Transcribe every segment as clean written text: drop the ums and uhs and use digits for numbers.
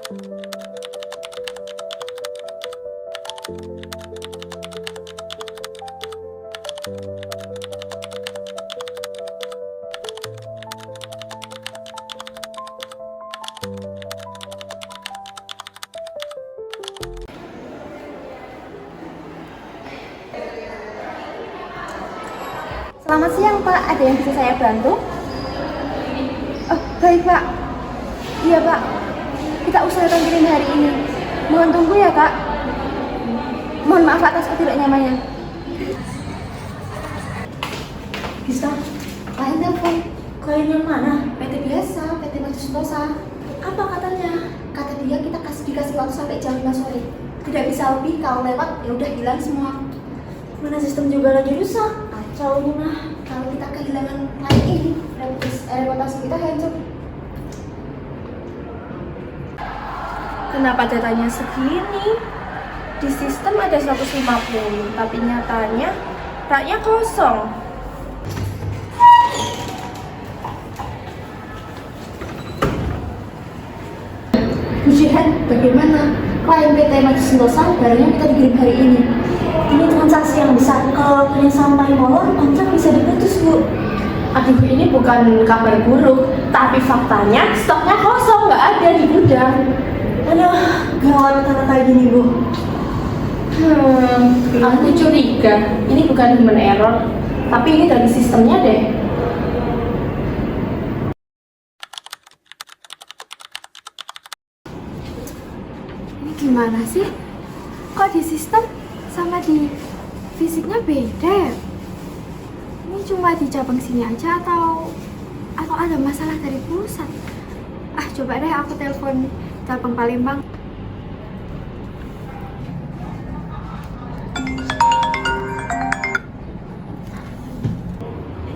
Selamat siang Pak, ada yang bisa saya bantu? Oh, baik Pak. Iya Pak, kita usahakan kirim hari ini. Mohon tunggu ya Kak. Mohon maaf atas ketidaknyamannya. Bisa? Klien telepon. Klien yang mana? PT biasa, PT Maju Sentosa. Apa katanya? Kata dia kita dikasih waktu sampai jam 5 sore. Tidak bisa lebih, kalau lewat ya udah hilang semua. Mana sistem juga lagi rusak. Kacau ini mah. Kalau kita kehilangan klien ini, reputasi kita hancur. Kenapa datanya segini? Di sistem ada 150, tapi nyatanya raknya kosong. Bu Jihan, bagaimana? Klien PT Maju Sentosa barangnya kita dikirim hari ini. Ini transaksi yang besar. Kalau klien sampai molor, kontrak bisa diputus, Bu. Aduh, ini bukan kabar buruk, tapi faktanya stoknya kosong, nggak ada di gudang. Aduh, gawat kalau kayak gini, Bu. Aku curiga ini bukan human error, tapi ini dari sistemnya deh. Ini gimana sih? Kok di sistem sama di fisiknya beda ya? Ini cuma di cabang sini aja atau ada masalah dari pusat? Coba deh aku telepon cabang Palembang.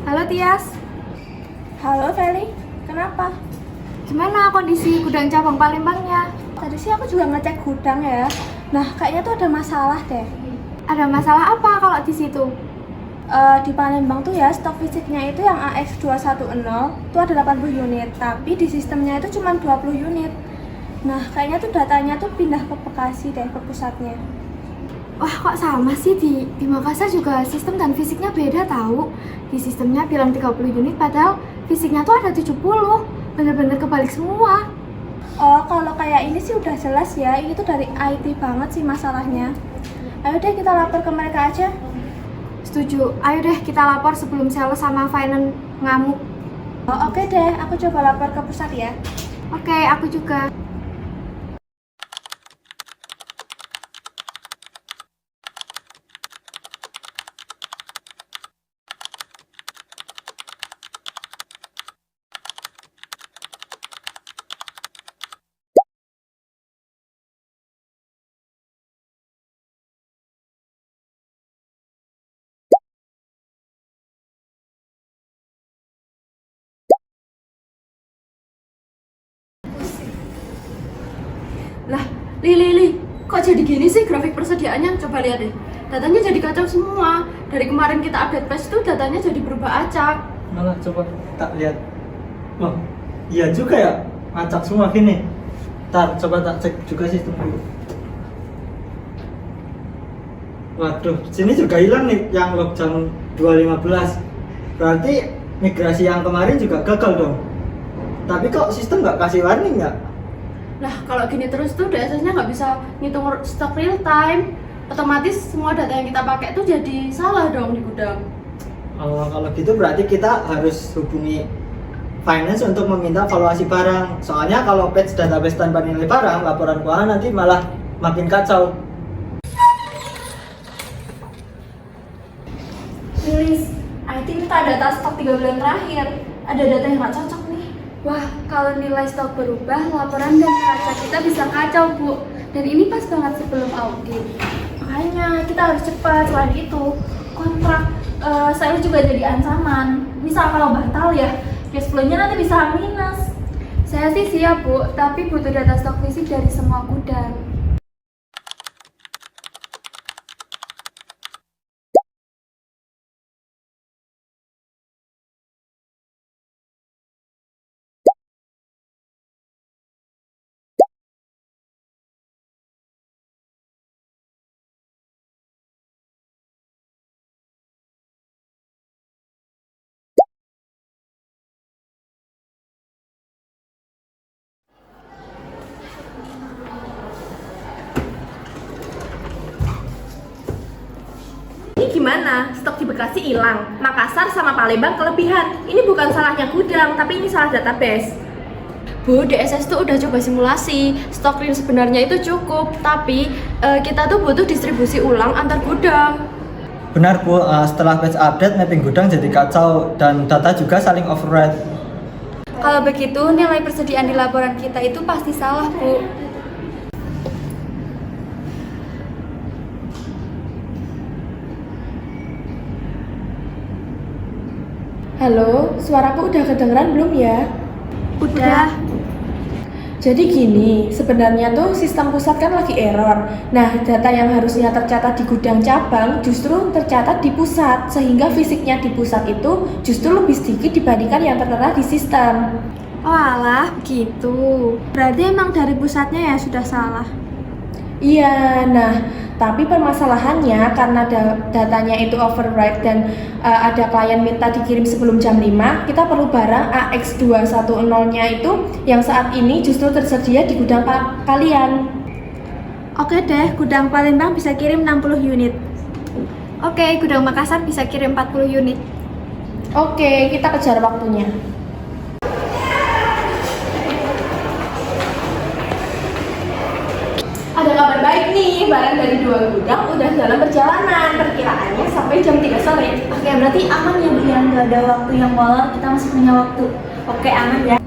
Halo Tias. Halo Feli, kenapa? Gimana kondisi gudang cabang Palembangnya? Tadi sih aku juga ngecek gudang ya. Nah, kayaknya tuh ada masalah deh. Ada masalah apa kalau di situ? Di Palembang tuh ya, stok fisiknya itu yang AX210 itu ada 80 unit, tapi di sistemnya itu cuma 20 unit. Nah, kayaknya tuh datanya tuh pindah ke Bekasi deh, ke pusatnya. Wah, kok sama sih di Makassar juga sistem dan fisiknya beda tahu. Di sistemnya bilang 30 unit padahal fisiknya tuh ada 70. Bener-bener kebalik semua. Oh, kalau kayak ini sih udah jelas ya, ini tuh dari IT banget sih masalahnya. Ayo deh kita lapor ke mereka aja. Setuju. Ayo deh kita lapor sebelum sales sama finance ngamuk. Oh, oke deh, aku coba lapor ke pusat ya. Oke, aku juga. Lah, Li, kok jadi gini sih grafik persediaannya? Coba lihat deh. Datanya jadi kacau semua. Dari kemarin kita update patch tuh datanya jadi berubah acak. Mana coba tak lihat. Wah, iya juga ya, acak semua gini. Ntar coba tak cek juga sistem dulu. Waduh, sini juga hilang nih yang log jam 2.15. Berarti migrasi yang kemarin juga gagal dong. Tapi kok sistem nggak kasih warning ya? Nah, kalau gini terus tuh DSS-nya nggak bisa ngitung stok real time. Otomatis semua data yang kita pakai tuh jadi salah dong di gudang. Oh, kalau gitu berarti kita harus hubungi finance untuk meminta valuasi barang. Soalnya kalau patch database tanpa nilai barang, laporan keuangan nanti malah makin kacau. Rilis, IT minta data stok 3 bulan terakhir. Ada data yang nggak cocok nih. Wah, kalau nilai stok berubah, laporan dan neraca kita bisa kacau, Bu. Dan ini pas banget sebelum audit. Makanya kita harus cepat. Selain itu, kontrak saya juga jadi ancaman. Misal kalau batal ya, cash flow-nya nanti bisa minus. Saya sih siap, Bu, tapi butuh data stok fisik dari semua gudang. Ini gimana? Stok di Bekasi hilang, Makassar sama Palembang kelebihan. Ini bukan salahnya gudang, tapi ini salah database. Bu, DSS tuh udah coba simulasi, stok real sebenarnya itu cukup, tapi kita tuh butuh distribusi ulang antar gudang. Benar Bu, setelah patch update mapping gudang jadi kacau dan data juga saling override. Kalau begitu, nilai persediaan di laporan kita itu pasti salah, Bu. Halo, suaraku udah kedengeran belum ya? Udah. Jadi gini, sebenarnya tuh sistem pusat kan lagi error. Nah, data yang harusnya tercatat di gudang cabang justru tercatat di pusat, sehingga fisiknya di pusat itu justru lebih sedikit dibandingkan yang tertera di sistem. Oh alah, begitu. Berarti emang dari pusatnya ya sudah salah. Iya, nah tapi permasalahannya karena datanya itu override dan ada klien minta dikirim sebelum jam 5, kita perlu barang AX210-nya itu yang saat ini justru tersedia di gudang kalian. Oke deh, gudang Palembang bisa kirim 60 unit. Oke, gudang Makassar bisa kirim 40 unit. Oke, kita kejar waktunya. Ada kabar baik nih, barang dari 2 gudang udah dalam perjalanan, perkiraannya sampai jam 3 sore. Oke, berarti aman ya Bu ya, nggak ada waktu yang molor, kita masih punya waktu. Oke, aman ya.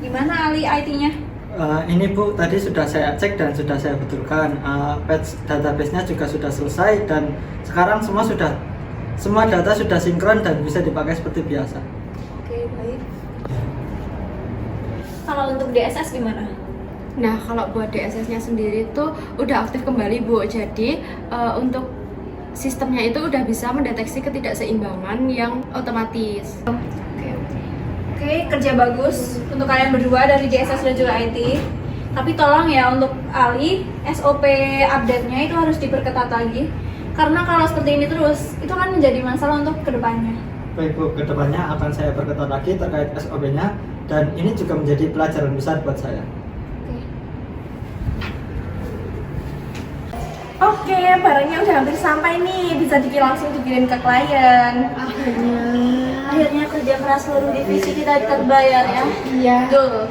Gimana Ali IT-nya? Ini Bu, tadi sudah saya cek dan sudah saya betulkan. Patch database-nya juga sudah selesai dan sekarang semua data sudah sinkron dan bisa dipakai seperti biasa. Oke, baik. Kalau untuk DSS gimana? Nah, kalau buat DSS-nya sendiri tuh udah aktif kembali, Bu. Jadi, untuk sistemnya itu udah bisa mendeteksi ketidakseimbangan yang otomatis. Oke, kerja bagus untuk kalian berdua dari DSS dan juga IT. Tapi tolong ya untuk Ali, SOP update-nya itu harus diperketat lagi. Karena kalau seperti ini terus, itu kan menjadi masalah untuk kedepannya. Baik Bu, kedepannya akan saya perketat lagi terkait SOP-nya dan ini juga menjadi pelajaran besar buat saya. Oke, barangnya udah hampir sampai nih, bisa langsung dikirim ke klien. Akhirnya kerja keras seluruh divisi kita terbayar ya. Iya. Betul.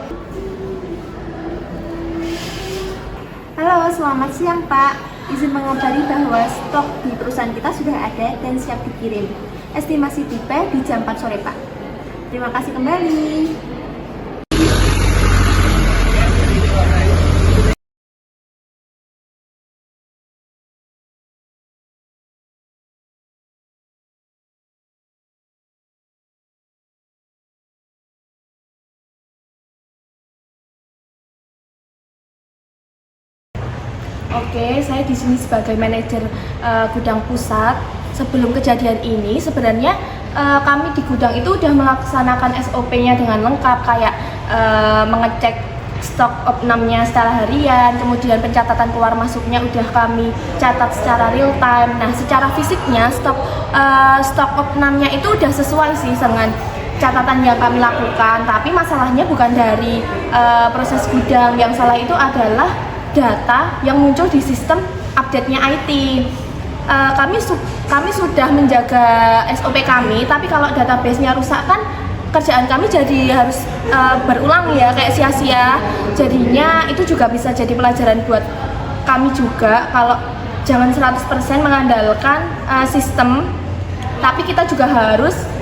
Halo, selamat siang Pak. Izin mengabari bahwa stok di perusahaan kita sudah ada dan siap dikirim. Estimasi tipe di jam 4 sore Pak. Terima kasih kembali. Oke, saya di sini sebagai manajer gudang pusat. Sebelum kejadian ini, sebenarnya kami di gudang itu udah melaksanakan SOP-nya dengan lengkap, kayak mengecek stok opnamnya secara harian, kemudian pencatatan keluar masuknya udah kami catat secara real time. Nah, secara fisiknya stok opnamnya itu udah sesuai sih dengan catatan yang kami lakukan. Tapi masalahnya bukan dari proses gudang, yang salah itu adalah data yang muncul di sistem update-nya IT. Kami sudah menjaga SOP kami, tapi kalau database-nya rusak kan kerjaan kami jadi harus berulang ya, kayak sia-sia. Jadinya itu juga bisa jadi pelajaran buat kami juga, kalau jangan 100% mengandalkan sistem, tapi kita juga harus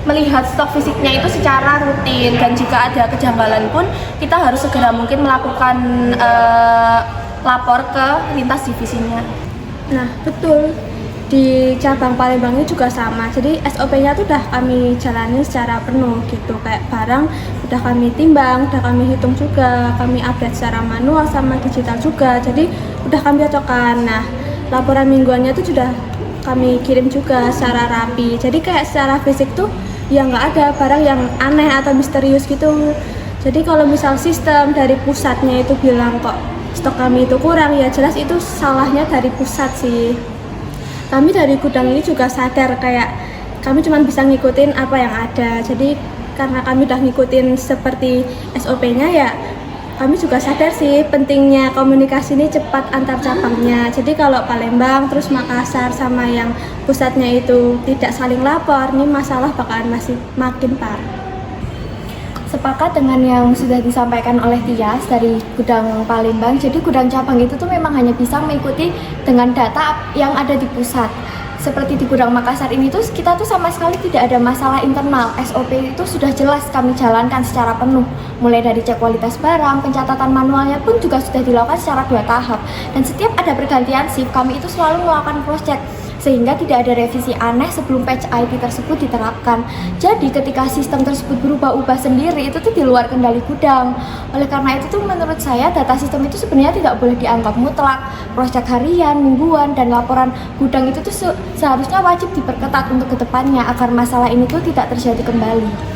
melihat stok fisiknya itu secara rutin, dan jika ada kejanggalan pun kita harus segera mungkin melakukan lapor ke lintas divisinya. Nah, betul. Di cabang Palembang ini juga sama. Jadi SOP-nya tuh udah kami jalanin secara penuh gitu. Kayak barang udah kami timbang, udah kami hitung juga, kami update secara manual sama digital juga. Jadi udah kami cocokkan. Nah, laporan mingguannya tuh sudah kami kirim juga secara rapi. Jadi kayak secara fisik tuh ya nggak ada barang yang aneh atau misterius gitu. Jadi kalau misal sistem dari pusatnya itu bilang kok stok kami itu kurang, ya jelas itu salahnya dari pusat sih. Kami dari gudang ini juga sadar kayak kami cuma bisa ngikutin apa yang ada. Jadi karena kami udah ngikutin seperti SOP-nya, ya kami juga sadar sih pentingnya komunikasi ini cepat antar cabangnya. Jadi kalau Palembang terus Makassar sama yang pusatnya itu tidak saling lapor, ini masalah bakalan masih makin parah. Sepakat dengan yang sudah disampaikan oleh Tias dari gudang Palembang. Jadi gudang cabang itu tuh memang hanya bisa mengikuti dengan data yang ada di pusat. Seperti di gudang Makassar ini tuh kita tuh sama sekali tidak ada masalah internal. SOP itu sudah jelas kami jalankan secara penuh. Mulai dari cek kualitas barang, pencatatan manualnya pun juga sudah dilakukan secara 2 tahap. Dan setiap ada pergantian shift, kami itu selalu melakukan cross check sehingga tidak ada revisi aneh sebelum patch IT tersebut diterapkan. Jadi ketika sistem tersebut berubah-ubah sendiri, itu tuh di luar kendali gudang. Oleh karena itu tuh menurut saya data sistem itu sebenarnya tidak boleh dianggap mutlak. Cross check harian, mingguan, dan laporan gudang itu tuh seharusnya wajib diperketat untuk kedepannya agar masalah ini tuh tidak terjadi kembali.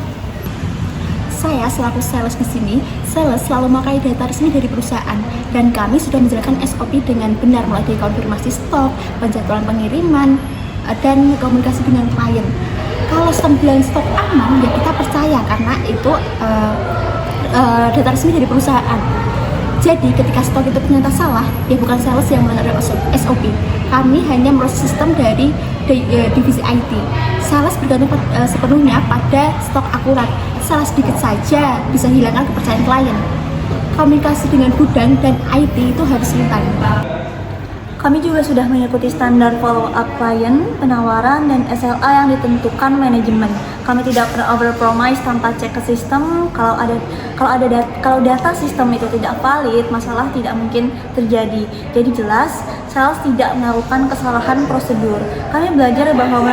Saya selaku sales di sini, sales selalu memakai data resmi dari perusahaan dan kami sudah menjalankan SOP dengan benar mulai dari konfirmasi stok, penjadwalan pengiriman, dan komunikasi dengan klien. Kalau sistem bilang stok aman, ya kita percaya karena itu data resmi dari perusahaan. Jadi ketika stok itu ternyata salah, ya bukan sales yang melanggar SOP. Kami hanya meroses sistem dari divisi IT. Sales bergantung sepenuhnya pada stok akurat. Salah sedikit saja bisa hilangkan kepercayaan klien. Komunikasi dengan gudang dan IT itu harus ringan. Kami juga sudah mengikuti standar follow up klien, penawaran, dan SLA yang ditentukan manajemen. Kami tidak pernah overpromise tanpa cek ke sistem. Kalau data sistem itu tidak valid, masalah tidak mungkin terjadi. Jadi jelas, sales tidak melakukan kesalahan prosedur. Kami belajar bahwa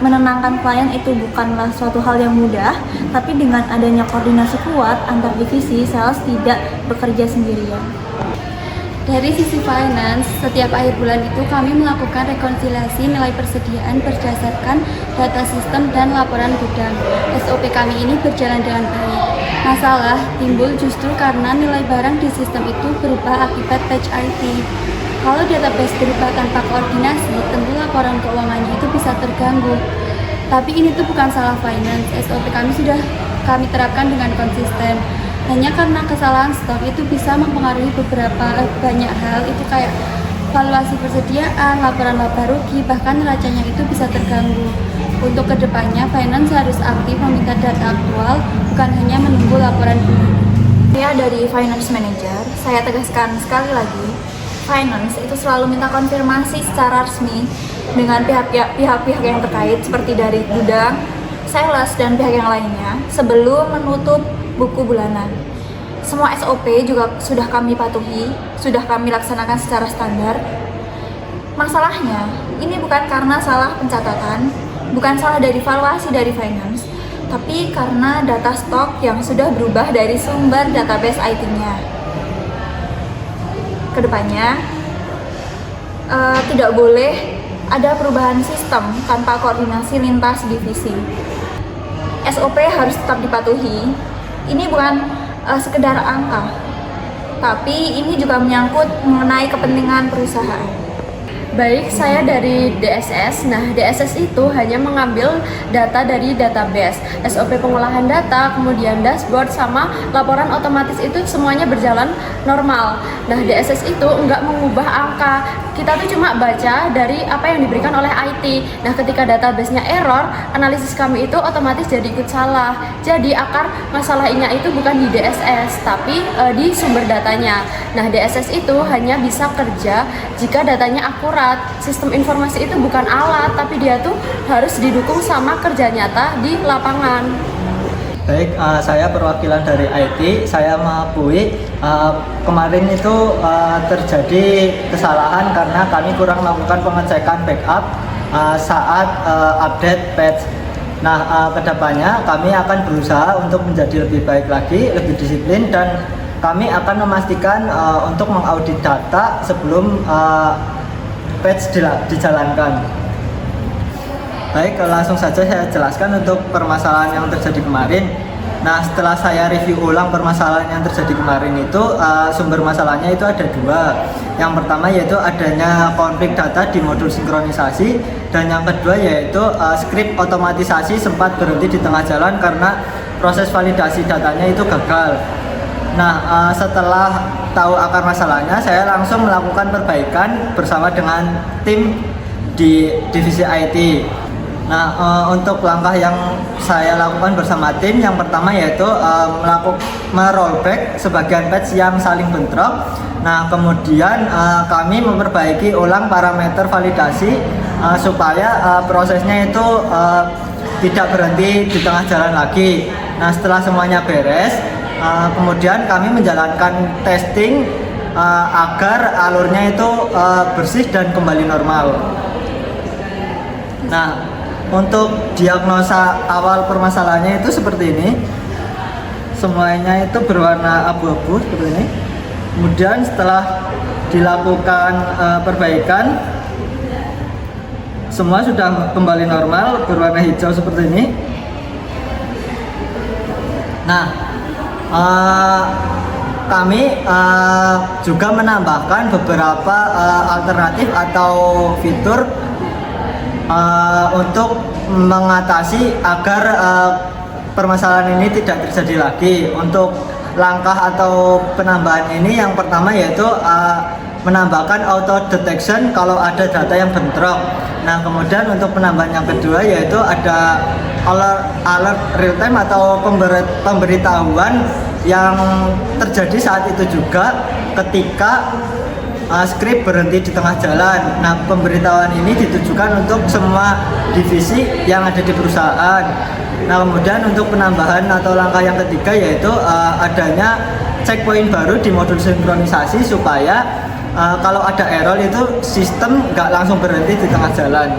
menenangkan klien itu bukanlah suatu hal yang mudah, tapi dengan adanya koordinasi kuat antar divisi, sales tidak bekerja sendirian. Dari sisi finance, setiap akhir bulan itu kami melakukan rekonsiliasi nilai persediaan berdasarkan data sistem dan laporan gudang. SOP kami ini berjalan dengan baik. Masalah timbul justru karena nilai barang di sistem itu berubah akibat patch IT. Kalau database berubah tanpa koordinasi, tentu laporan keuangannya itu bisa terganggu. Tapi ini tuh bukan salah finance, SOP kami sudah kami terapkan dengan konsisten. Hanya karena kesalahan stok itu bisa mempengaruhi banyak hal, itu kayak valuasi persediaan, laporan laba rugi, bahkan neracanya itu bisa terganggu. Untuk kedepannya, finance harus aktif meminta data aktual, bukan hanya menunggu laporan dulu. Saya dari finance manager, saya tegaskan sekali lagi, finance itu selalu minta konfirmasi secara resmi dengan pihak-pihak yang terkait seperti dari gudang, sales, dan pihak yang lainnya sebelum menutup buku bulanan. Semua SOP juga sudah kami patuhi, sudah kami laksanakan secara standar. Masalahnya, ini bukan karena salah pencatatan, bukan salah dari valuasi dari finance, tapi karena data stok yang sudah berubah dari sumber database IT-nya. Kedepannya, tidak boleh ada perubahan sistem tanpa koordinasi lintas divisi. SOP harus tetap dipatuhi. Ini bukan sekedar angka, tapi ini juga menyangkut mengenai kepentingan perusahaan. Baik, saya dari DSS. Nah, DSS itu hanya mengambil data dari database, SOP pengolahan data, kemudian dashboard, sama laporan otomatis itu semuanya berjalan normal. Nah, DSS itu enggak mengubah angka. Kita tuh cuma baca dari apa yang diberikan oleh IT. Nah, ketika database-nya error, analisis kami itu otomatis jadi ikut salah. Jadi akar masalahnya itu bukan di DSS, tapi di sumber datanya. Nah, DSS itu hanya bisa kerja jika datanya akurat. Sistem informasi itu bukan alat, tapi dia tuh harus didukung sama kerja nyata di lapangan. Baik, saya perwakilan dari IT. Saya mengakui kemarin itu terjadi kesalahan karena kami kurang melakukan pengecekan backup saat update patch. Nah, kedepannya kami akan berusaha untuk menjadi lebih baik lagi, lebih disiplin, dan kami akan memastikan untuk mengaudit data sebelum patch dijalankan. Baik, langsung saja saya jelaskan untuk permasalahan yang terjadi kemarin. Nah, setelah saya review ulang permasalahan yang terjadi kemarin itu, sumber masalahnya itu ada 2. Yang pertama yaitu adanya konflik data di modul sinkronisasi, dan yang kedua yaitu skrip otomatisasi sempat berhenti di tengah jalan karena proses validasi datanya itu gagal. Nah, setelah tahu akar masalahnya, saya langsung melakukan perbaikan bersama dengan tim di divisi IT. Nah, untuk langkah yang saya lakukan bersama tim, yang pertama yaitu merollback sebagian patch yang saling bentrok. Nah, kemudian kami memperbaiki ulang parameter validasi supaya prosesnya itu tidak berhenti di tengah jalan lagi. Nah, setelah semuanya beres, kemudian kami menjalankan testing agar alurnya itu bersih dan kembali normal. Nah, untuk diagnosa awal permasalahannya itu seperti ini. Semuanya itu berwarna abu-abu seperti ini. Kemudian setelah dilakukan perbaikan, semua sudah kembali normal, berwarna hijau seperti ini. Nah, kami juga menambahkan beberapa alternatif atau fitur untuk mengatasi agar permasalahan ini tidak terjadi lagi. Untuk langkah atau penambahan ini, yang pertama yaitu menambahkan auto detection kalau ada data yang bentrok. Nah, kemudian untuk penambahan yang kedua yaitu ada alert real time atau pemberitahuan yang terjadi saat itu juga ketika skrip berhenti di tengah jalan. Nah, pemberitahuan ini ditujukan untuk semua divisi yang ada di perusahaan. Nah, kemudian untuk penambahan atau langkah yang ketiga yaitu adanya checkpoint baru di modul sinkronisasi supaya kalau ada error itu sistem nggak langsung berhenti di tengah jalan.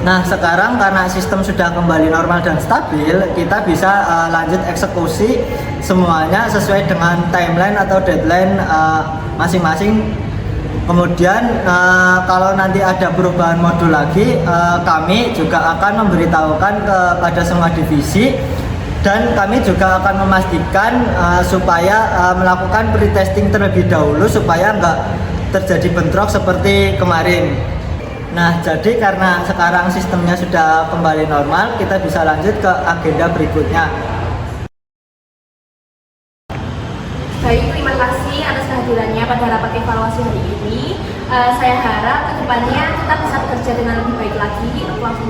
Nah, sekarang karena sistem sudah kembali normal dan stabil, kita bisa lanjut eksekusi semuanya sesuai dengan timeline atau deadline masing-masing. Kemudian kalau nanti ada perubahan modul lagi, kami juga akan memberitahukan kepada semua divisi, dan kami juga akan memastikan supaya melakukan pretesting terlebih dahulu supaya nggak terjadi bentrok seperti kemarin. Nah, jadi karena sekarang sistemnya sudah kembali normal, kita bisa lanjut ke agenda berikutnya. Baik, terima kasih atas kehadirannya pada rapat evaluasi hari ini. Saya harap kedepannya kita bisa bekerja dengan lebih baik lagi. Aku langsung